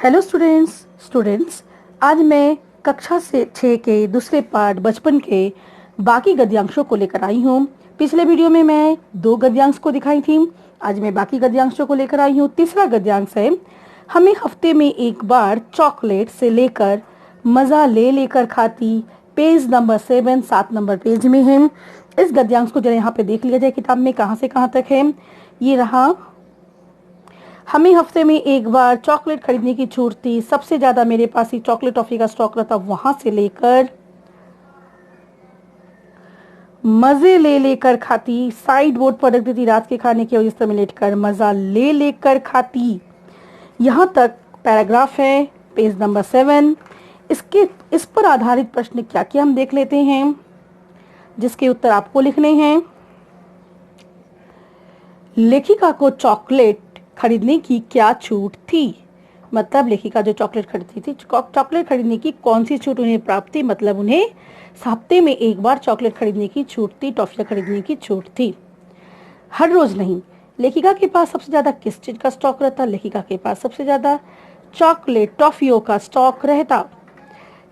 Hello students आज मैं कक्षा से 6 के दूसरे पार्ट बचपन के बाकी गद्यांशों को लेकर आई हूँ। पिछले वीडियो में मैं 2 गद्यांश को दिखाई थी। आज मैं बाकी गद्यांशों को लेकर आई हूँ। तीसरा गद्यांश है, हमें हफ्ते में एक बार चॉकलेट से लेकर मज़ा ले लेकर खाती। पेज नंबर 7 7 नंबर पेज में है। इस गद्यांश को जरा यहाँ पे देख लिया जाए किताब में कहाँ से कहाँ तक है। ये रहा, हमें हफ्ते में एक बार चॉकलेट खरीदने की छूट थी। सबसे ज्यादा मेरे पास ही चॉकलेट टॉफी का स्टॉक रहता, वहां से लेकर मजे ले लेकर खाती। साइड बोर्ड पर रख देती, रात के खाने की वजह से लेट कर मजा ले लेकर खाती। यहाँ तक पैराग्राफ है, पेज नंबर 7। इस पर आधारित प्रश्न क्या क्या हम देख लेते हैं, जिसके उत्तर आपको लिखने हैं। लेखिका को चॉकलेट खरीदने की क्या छूट थी? मतलब लेखिका जो चॉकलेट खरीदती थी, चॉकलेट खरीदने की कौन सी छूट उन्हें प्राप्त थी? मतलब उन्हें हफ्ते में एक बार चॉकलेट खरीदने की छूट थी, टॉफियां खरीदने की छूट थी, हर रोज नहीं। लेखिका के पास सबसे ज्यादा किस चीज का स्टॉक रहता? लेखिका के पास सबसे ज्यादा चॉकलेट टॉफियों का स्टॉक रहता।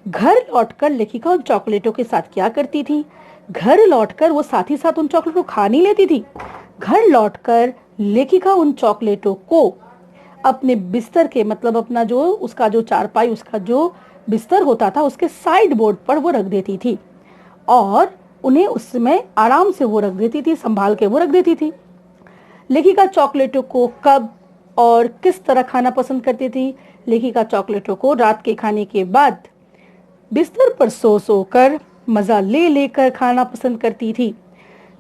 घर लौटकर लेखिका उन चॉकलेटों के साथ क्या करती थी? घर लौटकर वो साथ ही साथ उन चॉकलेटों को खा नहीं लेती थी। घर लौटकर लेखिका उन चॉकलेटों को अपने बिस्तर के, मतलब अपना जो उसका जो चारपाई, उसका जो बिस्तर होता था, उसके साइड बोर्ड पर वो रख देती थी और उन्हें उसमें आराम से वो रख देती थी, संभाल के वो रख देती थी। लेखिका चॉकलेटों को कब और किस तरह खाना पसंद करती थी? लेखिका चॉकलेटों को रात के खाने के बाद बिस्तर पर सो सो कर मजा ले लेकर खाना पसंद करती थी।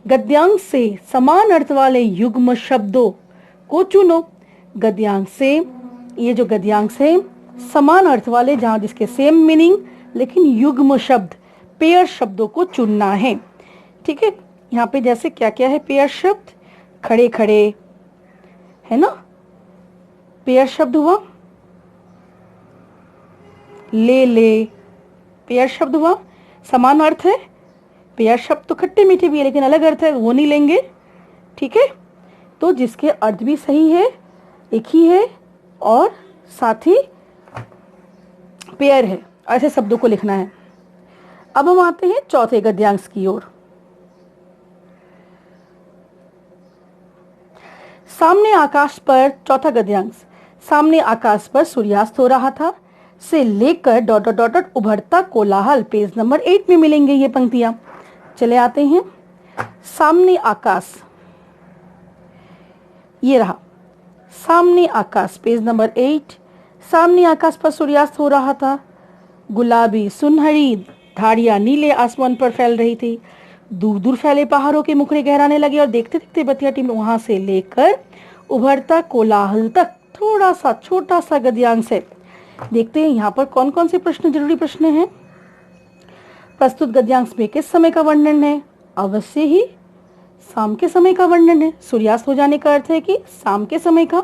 गद्यांश से समान अर्थ वाले युग्म शब्दों को चुनो। गद्यांश से, ये जो गद्यांश है समान अर्थ वाले, जहां जिसके सेम मीनिंग लेकिन युग्म शब्द, पेयर शब्दों को चुनना है। ठीक है, यहाँ पे जैसे क्या क्या है पेयर शब्द? खड़े खड़े है ना, पेयर शब्द हुआ। ले ले पेयर शब्द हुआ। समान अर्थ है, पेयर शब्द तो खट्टे मीठे भी है लेकिन अलग अर्थ है, वो नहीं लेंगे। ठीक है, तो जिसके अर्थ भी सही है, एक ही है और साथ ही पेयर है, ऐसे शब्दों को लिखना है। अब हम आते हैं चौथे गद्यांश की ओर। सामने आकाश पर, चौथा गद्यांश, सामने आकाश पर सूर्यास्त हो रहा था से लेकर डॉट डॉट डॉट उभरता कोलाहल। पेज नंबर 8 में मिलेंगे ये पंक्तियां। चले आते हैं, सामने आकाश, ये रहा सामने आकाश, पेज नंबर 8। सामने आकाश पर सूर्यास्त हो रहा था। गुलाबी सुनहरी धारियां नीले आसमान पर फैल रही थी। दूर दूर फैले पहाड़ों के मुखड़े गहराने लगे और देखते देखते बतिया टीम वहां से लेकर उभरता कोलाहल तक थोड़ा सा छोटा सा गद्यांश है। देखते हैं यहाँ पर कौन कौन से प्रश्न, जरूरी प्रश्न हैं। प्रस्तुत गद्यांश में किस समय का वर्णन है? अवश्य ही शाम के समय का वर्णन है। सूर्यास्त हो जाने का अर्थ है कि शाम के समय का।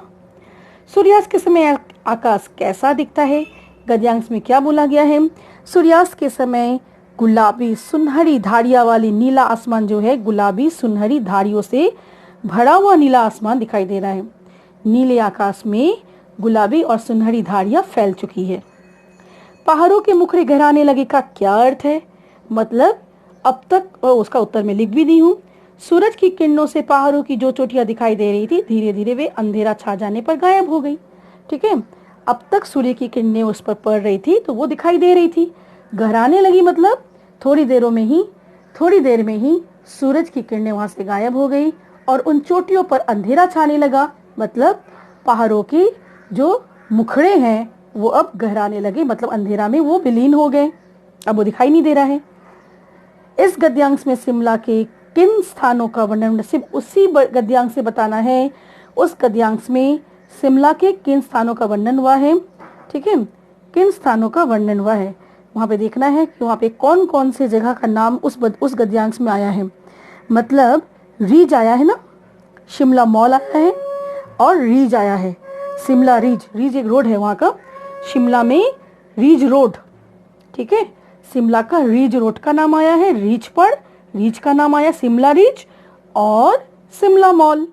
सूर्यास्त के समय आकाश कैसा दिखता है? गद्यांश में क्या बोला गया है? सूर्यास्त के समय गुलाबी सुनहरी धारियां वाली नीला आसमान जो है, गुलाबी सुनहरी धारियों से भरा हुआ नीला आसमान दिखाई दे रहा है। नीले आकाश में गुलाबी और सुनहरी धारियां फैल चुकी है। पहाड़ों के मुखड़े गहराने लगे का क्या अर्थ है? मतलब अब तक उसका उत्तर मैं लिख भी दी हूँ। सूरज की किरणों से पहाड़ों की जो चोटियां दिखाई दे रही थी, धीरे धीरे वे अंधेरा छा जाने पर गायब हो गई। ठीक है, अब तक सूर्य की किरणें उस पर पड़ रही थी तो वो दिखाई दे रही थी। गहराने लगी मतलब थोड़ी देर में ही सूरज की किरणें वहां से गायब हो गई और उन चोटियों पर अंधेरा छाने लगा। मतलब पहाड़ों की जो मुखड़े हैं वो अब गहराने लगे, मतलब अंधेरा में वो विलीन हो गए, अब वो दिखाई नहीं दे रहा है। इस गद्यांश में शिमला के किन स्थानों का वर्णन सिर्फ उसी गद्यांश से बताना है। उस गद्यांश में शिमला के किन स्थानों का वर्णन हुआ है? ठीक है, किन स्थानों का वर्णन हुआ है वहां पे देखना है कि वहां पे कौन कौन से जगह का नाम उस गद्यांश में आया है। मतलब रीज आया है ना, शिमला मॉल आया है और रीज आया है। शिमला रीज एक रोड है वहां का, शिमला में रीज रोड। ठीक है, शिमला का रीज रोड का नाम आया है, रीज का नाम आया शिमला रीज और शिमला मॉल।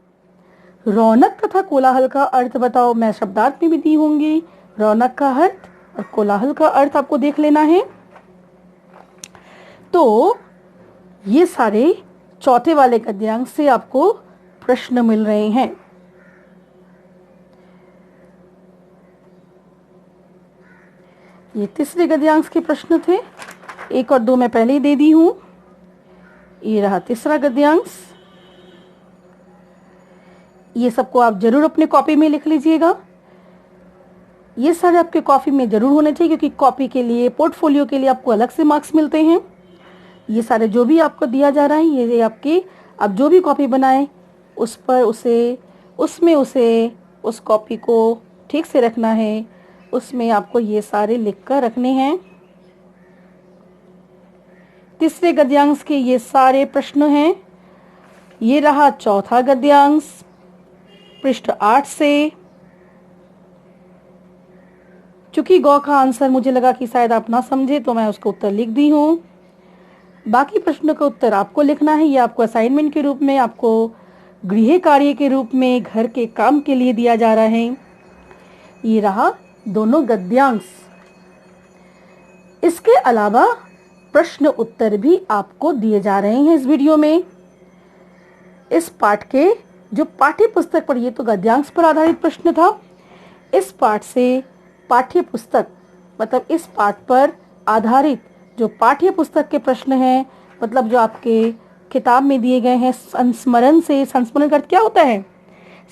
रौनक तथा कोलाहल का अर्थ बताओ। मैं शब्दार्थ में भी दी होंगी, रौनक का अर्थ और कोलाहल का अर्थ आपको देख लेना है। तो ये सारे चौथे वाले गद्यांश से आपको प्रश्न मिल रहे हैं। ये तीसरे गद्यांश के प्रश्न थे, 1 और 2 मैं पहले ही दे दी हूं। ये रहा तीसरा गद्यांश। ये सबको आप जरूर अपने कॉपी में लिख लीजिएगा। ये सारे आपके कॉपी में जरूर होने चाहिए, क्योंकि कॉपी के लिए, पोर्टफोलियो के लिए आपको अलग से मार्क्स मिलते हैं। ये सारे जो भी आपको दिया जा रहा है, ये आपके, आप जो भी कॉपी बनाएं उस पर उस कॉपी को ठीक से रखना है। उसमें आपको ये सारे लिख कर रखने हैं। तीसरे गद्यांश के ये सारे प्रश्न हैं। ये रहा चौथा गद्यांश, पृष्ठ 8 से। चूंकि गौ का आंसर मुझे लगा कि शायद आप ना समझे, तो मैं उसका उत्तर लिख दी हूं। बाकी प्रश्नों का उत्तर आपको लिखना है। ये आपको असाइनमेंट के रूप में, आपको गृह कार्य के रूप में, घर के काम के लिए दिया जा रहा है। ये रहा दोनों गद्यांश। इसके अलावा प्रश्न उत्तर भी आपको दिए जा रहे हैं इस वीडियो में। इस पाठ के जो पाठ्य पुस्तक पर, ये तो गद्यांश पर आधारित प्रश्न था। इस पाठ से पाठ्य पुस्तक, मतलब इस पाठ पर आधारित जो पाठ्य पुस्तक के प्रश्न हैं, मतलब जो आपके किताब में दिए गए हैं, संस्मरण से, संस्मरण का अर्थ क्या होता है?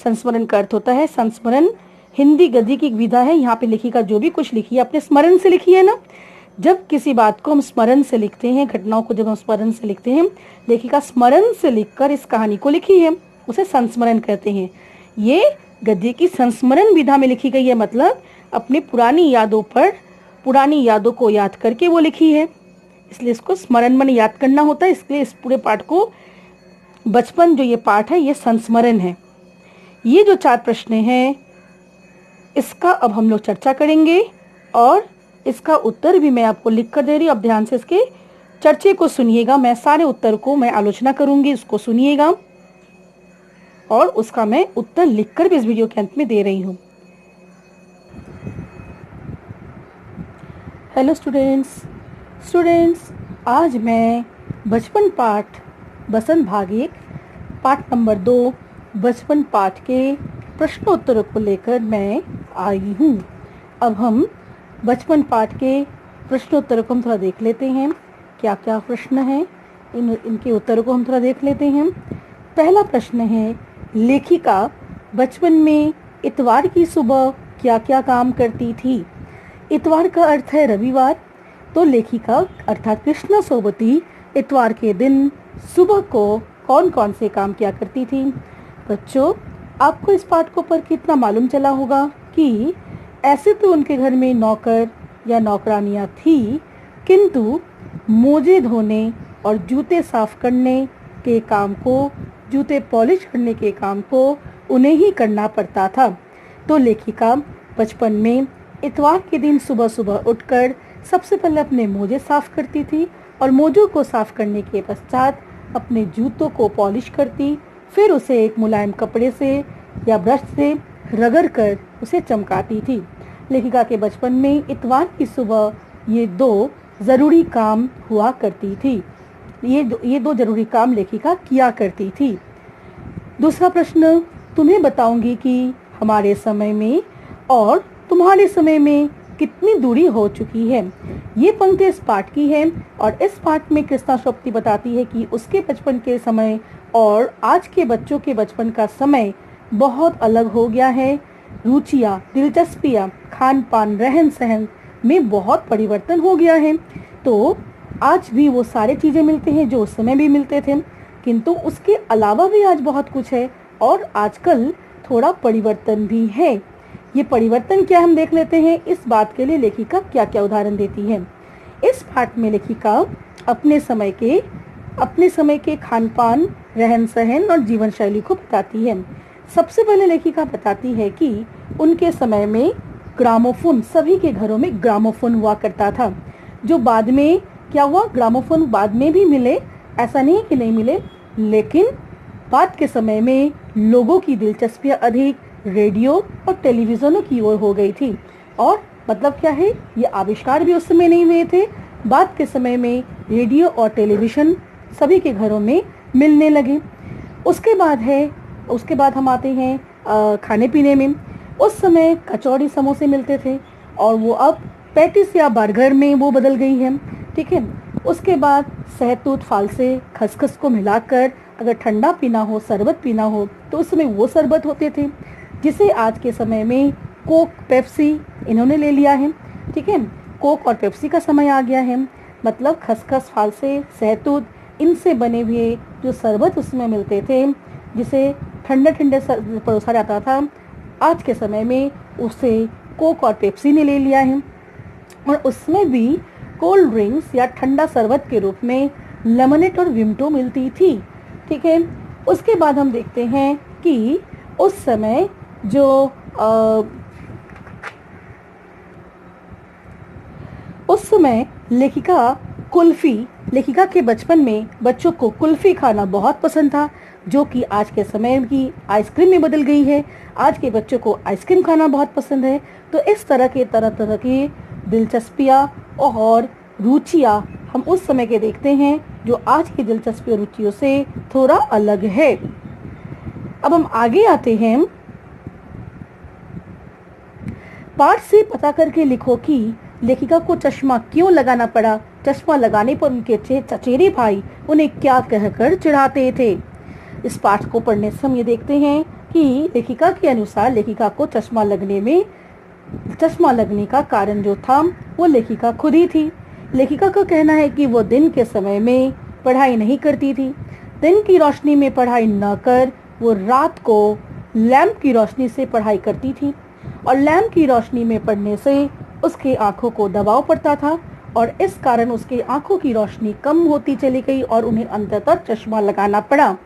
संस्मरण का अर्थ होता है, संस्मरण हिंदी गद्य की एक विधा है। यहाँ पे लेखिका जो भी कुछ लिखी है अपने स्मरण से लिखी है ना। जब किसी बात को हम स्मरण से लिखते हैं, घटनाओं को जब हम स्मरण से लिखते हैं, लेखिका स्मरण से लिखकर इस कहानी को लिखी है, उसे संस्मरण कहते हैं। ये गद्य की संस्मरण विधा में लिखी गई है, मतलब अपनी पुरानी यादों को याद करके वो लिखी है, इसलिए इसको स्मरण मन याद करना होता है। इसलिए इस पूरे पाठ को, बचपन जो ये पाठ है, ये संस्मरण है। ये जो 4 प्रश्न हैं, इसका अब हम लोग चर्चा करेंगे और इसका उत्तर भी मैं आपको लिख कर दे रही हूँ। अब ध्यान से इसके चर्चे को सुनिएगा। मैं सारे उत्तर को मैं आलोचना करूंगी, उसको सुनिएगा और उसका मैं उत्तर लिखकर भी इस वीडियो के अंत में दे रही हूँ। हेलो स्टूडेंट्स, आज मैं बचपन पाठ बसंत भाग 1 पाठ नंबर 2 बचपन पाठ के प्रश्नोत्तरों को लेकर मैं आई हूँ। अब हम बचपन पाठ के प्रश्नोत्तरों को हम थोड़ा देख लेते हैं, क्या क्या प्रश्न हैं, इनके उत्तरों को हम थोड़ा देख लेते हैं। पहला प्रश्न है, लेखिका बचपन में इतवार की सुबह क्या क्या काम करती थी? इतवार का अर्थ है रविवार, तो लेखिका अर्थात कृष्णा सोबती इतवार के दिन सुबह को कौन कौन से काम किया करती थी? बच्चों, आपको इस पाठ को पढ़ के इतना मालूम चला होगा कि ऐसे तो उनके घर में नौकर या नौकरानियां थी, किंतु मोजे धोने और जूते साफ करने के काम को, जूते पॉलिश करने के काम को उन्हें ही करना पड़ता था। तो लेखिका बचपन में इतवार के दिन सुबह सुबह उठकर सबसे पहले अपने मोजे साफ करती थी और मोजों को साफ करने के पश्चात अपने जूतों को पॉलिश करती, फिर उसे एक मुलायम कपड़े से या ब्रश से रगड़ कर उसे चमकाती थी। लेखिका के बचपन में इतवार की सुबह ये 2 जरूरी काम हुआ करती थी। ये दो जरूरी काम लेखिका किया करती थी। दूसरा प्रश्न, तुम्हें बताऊंगी कि हमारे समय में और तुम्हारे समय में कितनी दूरी हो चुकी है। ये पंक्ति इस पाठ की है और इस पाठ में कृष्णा सोबती बताती है कि उसके बचपन के समय और आज के बच्चों के बचपन का समय बहुत अलग हो गया है। रुचियाँ, दिलचस्पियाँ, खान पान, रहन सहन में बहुत परिवर्तन हो गया है। तो आज भी वो सारे चीज़ें मिलते हैं जो उस समय भी मिलते थे, किंतु उसके अलावा भी आज बहुत कुछ है और आजकल थोड़ा परिवर्तन भी है। ये परिवर्तन क्या हम देख लेते हैं। इस बात के लिए लेखिका क्या क्या उदाहरण देती है। इस पाठ में लेखिका अपने समय के खान पान, रहन सहन और जीवन शैली को बताती है। सबसे पहले लेखिका बताती है कि उनके समय में ग्रामोफोन, सभी के घरों में ग्रामोफोन हुआ करता था, जो बाद में क्या हुआ, ग्रामोफोन बाद में भी मिले, ऐसा नहीं कि नहीं मिले, लेकिन बाद के समय में लोगों की दिलचस्पियाँ अधिक रेडियो और टेलीविजनों की ओर हो गई थी। और मतलब क्या है, ये आविष्कार भी उस समय नहीं हुए थे। बाद के समय में रेडियो और टेलीविज़न सभी के घरों में मिलने लगे। उसके बाद हम आते हैं खाने पीने में। उस समय कचौड़ी समोसे मिलते थे और वो अब पैटिस या बर्गर में वो बदल गई है। ठीक है। उसके बाद सहतूत फालसे खसखस को मिलाकर अगर ठंडा पीना हो, शरबत पीना हो, तो उस समय वो शरबत होते थे, जिसे आज के समय में कोक, पेप्सी इन्होंने ले लिया है। ठीक है। कोक और पेप्सी का समय आ गया है। मतलब खसखस, फालसे, सहतूत इनसे बने हुए जो शरबत उसमें मिलते थे, जिसे ठंडे ठंडे परोसा जाता था, आज के समय में उसे कोक और पेप्सी ने ले लिया है। और उसमें भी कोल्ड ड्रिंक्स या ठंडा शरबत के रूप में लेमनेड और विम्टो मिलती थी। ठीक है। उसके बाद हम देखते हैं कि उस समय जो उस समय लेखिका के बचपन में बच्चों को कुल्फी खाना बहुत पसंद था, जो कि आज के समय की आइसक्रीम में बदल गई है। आज के बच्चों को आइसक्रीम खाना बहुत पसंद है। तो इस तरह तरह की दिलचस्पियाँ और रुचियाँ हम उस समय के देखते हैं, जो आज की दिलचस्पी और रुचियों से थोड़ा अलग है। अब हम आगे आते हैं। पाठ से पता करके लिखो कि लेखिका को चश्मा क्यों लगाना पड़ा। चश्मा लगाने पर उनके चचेरे भाई उन्हें क्या कहकर चिढ़ाते थे। इस पाठ को पढ़ने से हम ये देखते हैं कि लेखिका के अनुसार लेखिका को चश्मा लगने का कारण जो था वो लेखिका खुद ही थी। लेखिका का कहना है कि वो दिन के समय में पढ़ाई नहीं करती थी। दिन की रोशनी में पढ़ाई न कर वो रात को लैंप की रोशनी से पढ़ाई करती थी, और लैंप की रोशनी में पढ़ने से उसके आंखों को दबाव पड़ता था, और इस कारण उसकी आंखों की रोशनी कम होती चली गई और उन्हें अंततः चश्मा लगाना पड़ा।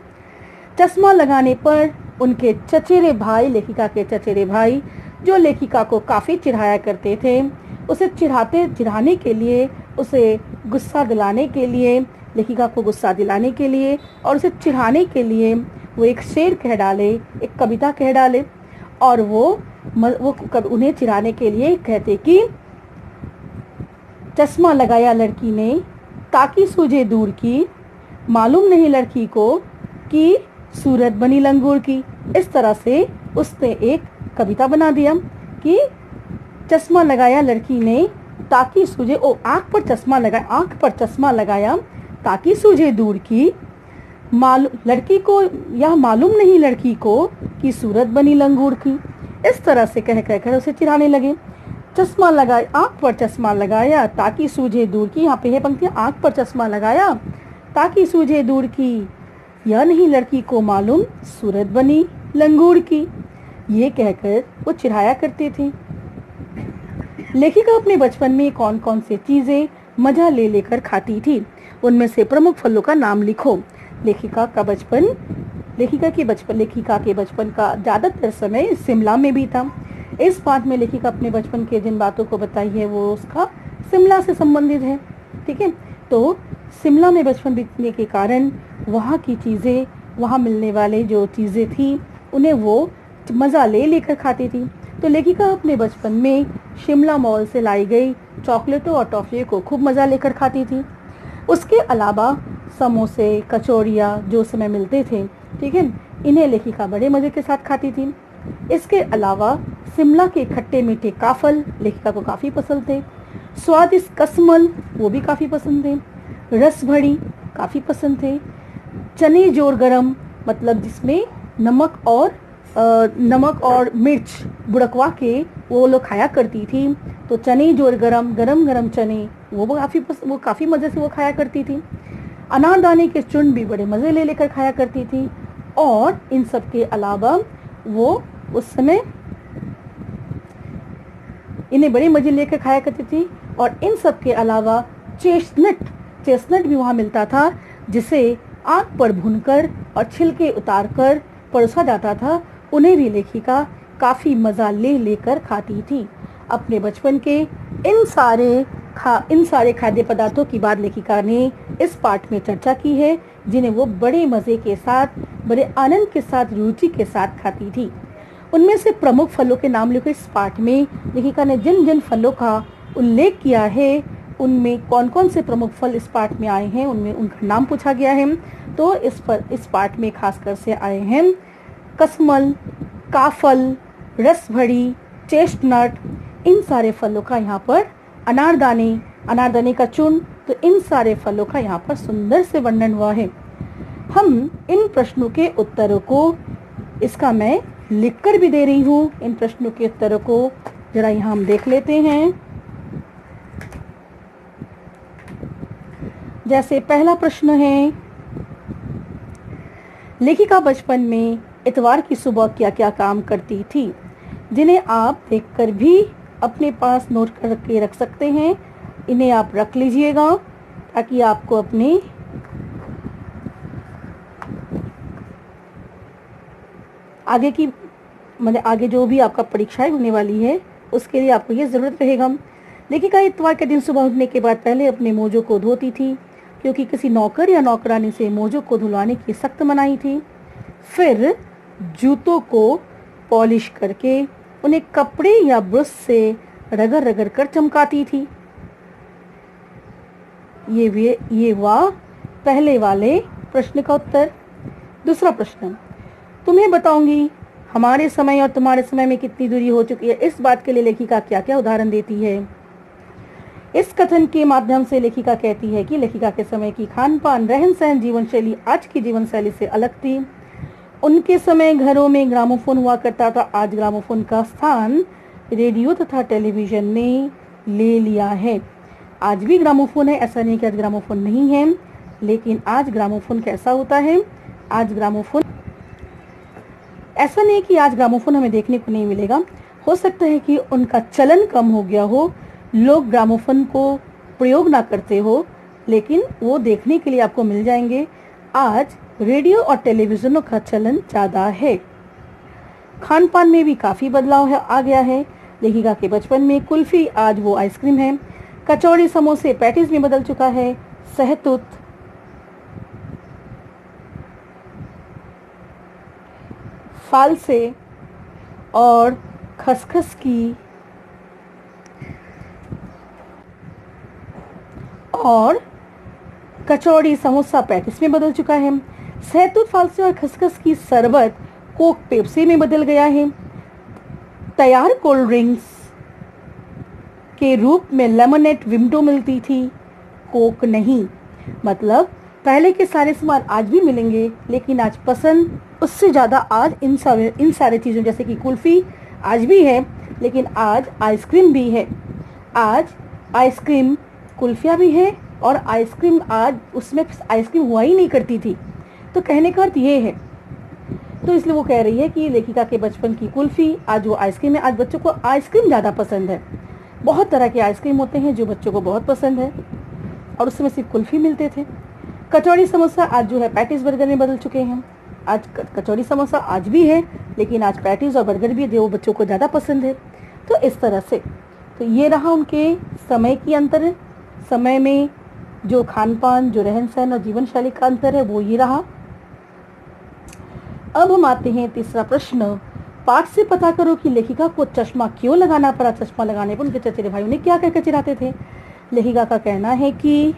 चश्मा लगाने पर उनके चचेरे भाई, लेखिका के चचेरे भाई, जो लेखिका को काफ़ी चिढ़ाया करते थे, उसे चिढ़ाने के लिए, उसे गुस्सा दिलाने के लिए, लेखिका को गुस्सा दिलाने के लिए और उसे चिढ़ाने के लिए वो एक शेर कह डाले, एक कविता कह डाले, और वो उन्हें चिढ़ाने के लिए कहते कि चश्मा लगाया लड़की ने ताकि सूझे दूर की, मालूम नहीं लड़की को कि सूरत बनी लंगूर की। इस तरह से उसने एक कविता बना दिया कि चश्मा लगाया लड़की ने ताकि सूझे, आंख पर चश्मा लगाया ताकि सूझे दूर की, लड़की को यह मालूम नहीं लड़की को कि सूरत बनी लंगूर की। इस तरह से कह उसे चिढ़ाने लगे। चश्मा लगाया, आंख पर चश्मा लगाया ताकि सूझे दूर की, यहाँ पे है पंक्तियाँ, आंख पर चश्मा लगाया ताकि सूझे दूर की, यह नहीं लड़की को मालूम सूरत बनी लंगूर की। ये कहकर वो चिढ़ाया करते थे। लेखिका अपने बचपन में कौन कौन सी चीजें मजा ले लेकर खाती थी, उनमें से प्रमुख फलों का नाम लिखो। लेखिका के बचपन का ज्यादातर समय शिमला में भी था। इस पाठ में लेखिका अपने बचपन के जिन बातों को बताई है वो उसका शिमला से संबंधित है। ठीक है। तो शिमला में बचपन बीतने के कारण वहाँ की चीज़ें, वहाँ मिलने वाले जो चीज़ें थी, उन्हें वो मज़ा ले लेकर खाती थी। तो लेखिका अपने बचपन में शिमला मॉल से लाई गई चॉकलेटों और टॉफ़ियों को खूब मज़ा लेकर खाती थी। उसके अलावा समोसे, कचौड़ियाँ जो समय मिलते थे, ठीक है, इन्हें लेखिका बड़े मज़े के साथ खाती थी। इसके अलावा शिमला के खट्टे मीठे काफल लेखिका को काफ़ी पसंद थे। स्वादिष्ट कसमल वो भी काफ़ी पसंद थे। रस भरी काफ़ी पसंद थे। चने जोर गरम, मतलब जिसमें नमक और मिर्च बुड़कवा के वो लोग खाया करती थी। तो चने जोर गरम, गरम गरम चने वो काफ़ी मज़े से वो खाया करती थी। अनारदाने के चूर्ण भी बड़े मज़े ले लेकर खाया करती थी। और इन सब के अलावा वो उस समय इन्हें बड़े मज़े लेकर खाया करती थी। और इन सब के अलावा चेस्टनट भी वहाँ मिलता था, जिसे आग पर भूनकर और छिलके उतारकर परोसा जाता था। उन्हें भी लेखिका काफ़ी मज़ा ले लेकर खाती थी। अपने बचपन के इन सारे खाद्य पदार्थों की बात लेखिका ने इस पाठ में चर्चा की है, जिन्हें वो बड़े मज़े के साथ, बड़े आनंद के साथ, रुचि के साथ खाती थी। उनमें से प्रमुख फलों के नाम लिखो। इस पाठ में लेखिका ने जिन जिन फलों का उल्लेख किया है उनमें कौन कौन से प्रमुख फल इस पाठ में आए हैं, उनमें उनका नाम पूछा गया है। तो इस पाठ में खासकर से आए हैं कसमल, काफल, रसभरी, चेस्टनट, इन सारे फलों का यहाँ पर अनारदाने का चूर्ण, तो इन सारे फलों का यहाँ पर सुंदर से वर्णन हुआ है। हम इन प्रश्नों के उत्तरों को, इसका मैं लिखकर भी दे रही हूँ, इन प्रश्नों के उत्तरों को जरा यहाँ हम देख लेते हैं। जैसे पहला प्रश्न है, लेखिका बचपन में इतवार की सुबह क्या क्या काम करती थी, जिन्हें आप देखकर भी अपने पास नोट करके रख सकते हैं। इन्हें आप रख लीजिएगा ताकि आपको अपने आगे जो भी आपका परीक्षाएं होने वाली है उसके लिए आपको ये ज़रूरत रहेगा। लेखिका इतवार के दिन सुबह उठने के बाद पहले अपने मोजों को धोती थी, क्योंकि किसी नौकर या नौकरानी से मोजों को धुलवाने की सख्त मनाही थी। फिर जूतों को पॉलिश करके उन्हें कपड़े या ब्रश से रगड़ रगड़ कर चमकाती थी। ये हुआ पहले वाले प्रश्न का उत्तर। दूसरा प्रश्न, तुम्हें बताऊंगी हमारे समय और तुम्हारे समय में कितनी दूरी हो चुकी है, इस बात के लिए लेखिका क्या क्या उदाहरण देती है। इस कथन के माध्यम से लेखिका कहती है कि लेखिका के समय की खान पान, रहन सहन, जीवन शैली आज की जीवन शैली से अलग थी। उनके समय घरों में ग्रामोफोन हुआ करता था, आज ग्रामोफोन का स्थान रेडियो तथा टेलीविजन ने ले लिया है। आज भी ग्रामोफोन है, ऐसा नहीं कि आज ग्रामोफोन नहीं है, लेकिन आज ग्रामोफोन कैसा होता है, आज ग्रामोफोन ऐसा नहीं कि आज ग्रामोफोन हमें देखने को नहीं मिलेगा। हो सकता है कि उनका चलन कम हो गया हो, लोग ग्रामोफोन को प्रयोग ना करते हो, लेकिन वो देखने के लिए आपको मिल जाएंगे। आज रेडियो और टेलीविजनों का चलन ज़्यादा है। खान पान में भी काफ़ी बदलाव आ गया है। लेखिका के बचपन में कुल्फी, आज वो आइसक्रीम है। कचौड़ी, समोसे, पैटीज में बदल चुका है। सहतूत, फालसे और खसखस की और कचौड़ी, समोसा, पैटीज में बदल चुका है। सहतूत, फालसे और खसखस की शरबत कोक, पेप्सी में बदल गया है। तैयार कोल्ड ड्रिंक्स के रूप में लेमनेड, विम्टो मिलती थी, कोक नहीं। मतलब पहले के सारे सामान आज भी मिलेंगे, लेकिन आज पसंद उससे ज़्यादा आज इन सारे चीज़ों, जैसे कि कुल्फ़ी आज भी है, लेकिन आज आइसक्रीम भी है। आज आइसक्रीम, कुल्फिया भी है और आइसक्रीम, आज उसमें आइसक्रीम हुआ ही नहीं करती थी। तो कहने का अर्थ ये है, तो इसलिए वो कह रही है कि लेखिका के बचपन की कुल्फ़ी, आज वो आइसक्रीम है। आज बच्चों को आइसक्रीम ज़्यादा पसंद है। बहुत तरह के आइसक्रीम होते हैं जो बच्चों को बहुत पसंद है, और उसमें सिर्फ कुल्फ़ी मिलते थे। कचौड़ी, समोसा आज जो है पैटीज, बर्गर में बदल चुके हैं। आज कचौड़ी, समोसा आज भी है, लेकिन आज पैटीज और बर्गर भी है जो बच्चों को ज़्यादा पसंद है। तो इस तरह से, तो ये रहा उनके समय की अंतर, समय में जो खान पान, जो रहन सहन और जीवन शैली का अंतर है, वो ये रहा। अब हम आते हैं तीसरा प्रश्न। पाठ से पता करो कि लेखिका को चश्मा क्यों लगाना पड़ा। चश्मा लगाने पर उनके चचेरे भाई उन्हें क्या कहकर चिढ़ाते थे। लेखिका का कहना है कि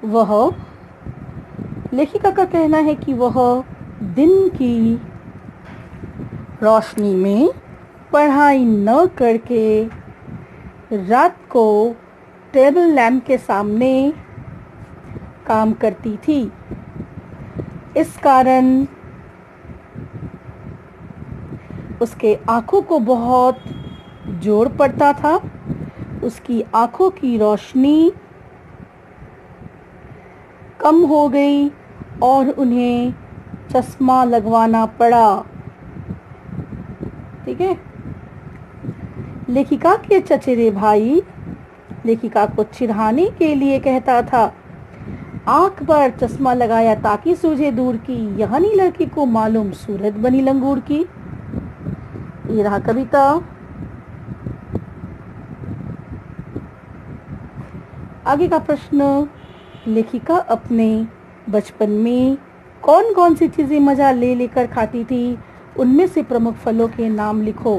वह दिन की रोशनी में पढ़ाई न करके रात को टेबल लैंप के सामने काम करती थी। इस कारण उसके आँखों को बहुत जोर पड़ता था। उसकी आँखों की रोशनी कम हो गई और उन्हें चश्मा लगवाना पड़ा। ठीक है। लेखिका के चचेरे भाई लेखिका को चिढ़ाने के लिए कहता था, आंख पर चश्मा लगाया ताकि सूझे दूर की, यह नहीं लड़की को मालूम सूरत बनी लंगूर की। ये रहा कविता। आगे का प्रश्न, लेखिका अपने बचपन में कौन कौन सी चीज़ें मज़ा ले लेकर खाती थी, उनमें से प्रमुख फलों के नाम लिखो।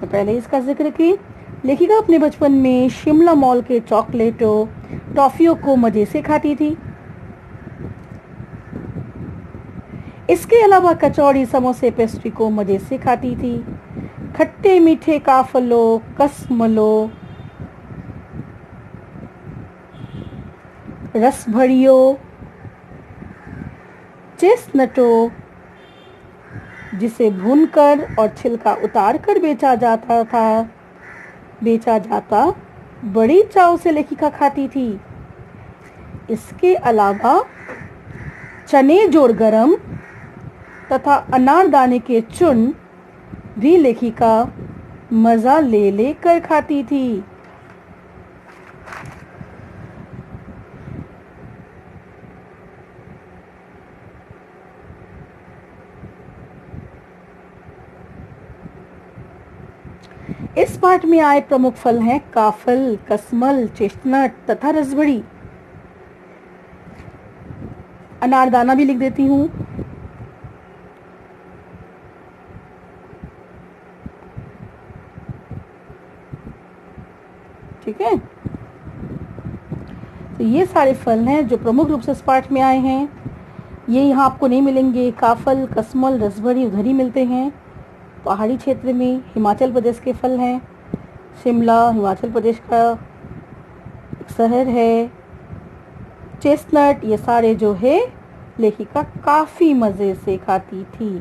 तो पहले इसका जिक्र की, लेखिका अपने बचपन में शिमला मॉल के चॉकलेटों टॉफियों को मज़े से खाती थी। इसके अलावा कचौड़ी, समोसे, पेस्ट्री को मज़े से खाती थी। खट्टे मीठे काफलों, कसमलों, रसभरियों, चेस्टनटों, जिसे भूनकर और छिलका उतार कर बेचा जाता बड़ी चाव से लेखिका खाती थी। इसके अलावा चने जोड़ गरम तथा अनारदाने के चूर्ण भी लेखिका मज़ा ले लेकर खाती थी। इस पाठ में आए प्रमुख फल हैं काफल, कसमल, चेस्टनट तथा रसभरी। अनारदाना भी लिख देती हूँ। ठीक है, तो ये सारे फल हैं जो प्रमुख रूप से इस पाठ में आए हैं। ये यहाँ आपको नहीं मिलेंगे। काफल, कसमल, रसभरी उधर ही मिलते हैं, पहाड़ी क्षेत्र में। हिमाचल प्रदेश के फल हैं। शिमला हिमाचल प्रदेश का एक शहर है। चेस्टनट, ये सारे जो है लेखिका काफ़ी मज़े से खाती थी।